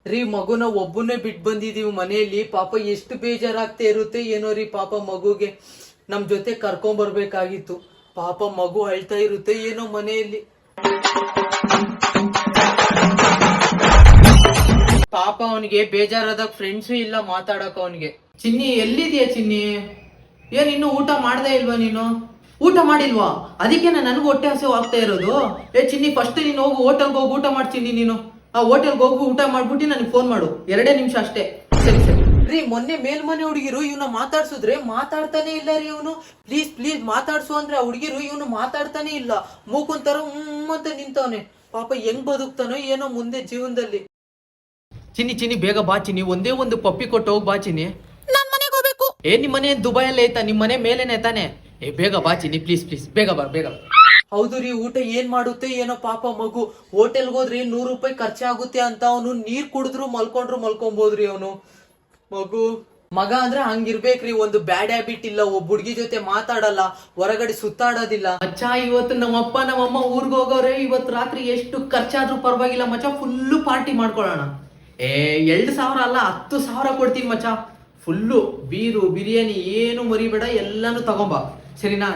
ರೀ ಮಗುನ ಒಬ್ಬನೇ ಬಿಟ್ಟು ಬಂದಿದೀವಿ ಮನೆಯಲ್ಲಿ. ಪಾಪ ಎಷ್ಟು ಬೇಜಾರಾಗ್ತಾ ಇರುತ್ತೆ ಏನೋ ರೀ. ಪಾಪ ಮಗುಗೆ ನಮ್ ಜೊತೆ ಕರ್ಕೊಂಡ್ ಬರ್ಬೇಕಾಗಿತ್ತು. ಪಾಪ ಮಗು ಅಳ್ತಾ ಇರುತ್ತೆ ಏನೋ ಮನೆಯಲ್ಲಿ. ಪಾಪ ಅವನಿಗೆ ಬೇಜಾರಾದಾಗ ಫ್ರೆಂಡ್ಸು ಇಲ್ಲ ಮಾತಾಡಕ ಅವನಿಗೆ. ಚಿನ್ನಿ ಎಲ್ಲಿದೆಯಾ ಚಿನ್ನಿ? ಏನ್ ಇನ್ನು ಊಟ ಮಾಡ್ದೇ ಇಲ್ವಾ ನೀನು? ಊಟ ಮಾಡಿಲ್ವಾ? ಅದಕ್ಕೆ ನನಗೂ ಹೊಟ್ಟೆ ಹಸಿವು ಆಗ್ತಾ ಇರೋದು. ಚಿನ್ನಿ ಫಸ್ಟ್ ನೀನು ಹೋಗು ಹೋಟೆಲ್ಗೆ ಹೋಗಿ ಊಟ ಮಾಡ್ತೀನಿ. ನೀನು ಆ ಹೋಟೆಲ್ಗೆ ಹೋಗಿ ಊಟ ಮಾಡ್ಬಿಟ್ಟು ನನಗೆ ಫೋನ್ ಮಾಡು. 2 ನಿಮಿಷ ಅಷ್ಟೇ. ಸರಿ ಸರಿ ರೀ. ಮೊನ್ನೆ ಮೇಲ್ಮನೆ ಹುಡುಗಿರು ಇವನ ಮಾತಾಡ್ಸುದ್ರೆ ಮಾತಾಡ್ತಾನೆ ಇಲ್ಲ ರೀ ಇವನು. ಪ್ಲೀಸ್ ಪ್ಲೀಸ್ ಮಾತಾಡ್ಸು ಅಂದ್ರೆ ಆ ಹುಡುಗಿರು ಇವನು ಮಾತಾಡ್ತಾನೆ ಇಲ್ಲ. ಮೂಕುಂತರ ಅಂತ ನಿಂತವನೆ. ಪಾಪ ಹೆಂಗ್ ಬದುಕ್ತಾನೋ ಏನೋ ಮುಂದೆ ಜೀವನದಲ್ಲಿ. ಚಿನ್ನಿ ಚಿನ್ನಿ ಬೇಗ ಬಾ ಚಿನ್ನಿ. ಒಂದೇ ಒಂದು ಪಪ್ಪಿ ಕೊಟ್ಟು ಹೋಗ್ ಬಾ ಚಿನ್ನಿ. ನಾನ್ ಮನೆಗೆ ಹೋಗ್ಬೇಕು. ನಿಮ್ ಮನೆ ದುಬೈಯಲ್ಲಿ ಐತಾ? ನಿಮ್ ಮನೆ ಮೇಲೇನೆ ತಾನೆ? ಬೇಗ ಬಾ ಚಿನ್ನಿ ಪ್ಲೀಸ್ ಪ್ಲೀಸ್ ಬೇಗ ಬಾ ಬೇಗ. ಹೌದು ರೀ. ಊಟ ಏನ್ ಮಾಡುತ್ತೆ ಏನೋ ಪಾಪ ಮಗು. ಹೋಟೆಲ್ಗೆ ಹೋದ್ರಿ 100 ರೂಪಾಯಿ ಖರ್ಚಾಗುತ್ತೆ ಅಂತ ಅವನು ನೀರ್ ಕುಡಿದ್ರು ಮಲ್ಕೊಂಡ್ರು ಮಲ್ಕೊಂಬೋದ್ರಿ ಅವನು. ಮಗು ಮಗ ಅಂದ್ರೆ ಹಂಗಿರ್ಬೇಕ್ರಿ. ಒಂದು ಬ್ಯಾಡ್ ಹ್ಯಾಬಿಟ್ ಇಲ್ಲ. ಒಬ್ಬ ಹುಡ್ಗಿ ಜೊತೆ ಮಾತಾಡಲ್ಲ, ಹೊರಗಡೆ ಸುತ್ತಾಡೋದಿಲ್ಲ. ಮಚ್ಚ ಇವತ್ತು ನಮ್ಮಪ್ಪ ನಮ್ಮಮ್ಮ ಊರ್ಗ್ ಹೋಗೋರೆ. ಇವತ್ತು ರಾತ್ರಿ ಎಷ್ಟು ಖರ್ಚಾದ್ರೂ ಪರವಾಗಿಲ್ಲ ಮಚ್ಚ, ಫುಲ್ಲು ಪಾರ್ಟಿ ಮಾಡ್ಕೊಳ್ಳೋಣ. 2,000 ಅಲ್ಲ 10,000 ಕೊಡ್ತೀನಿ ಮಚ್ಚ. ಫುಲ್ಲು ಬೀರು ಬಿರಿಯಾನಿ ಏನು ಮರಿಬೇಡ, ಎಲ್ಲಾನು ತಗೊಂಬ ಸರಿನಾ?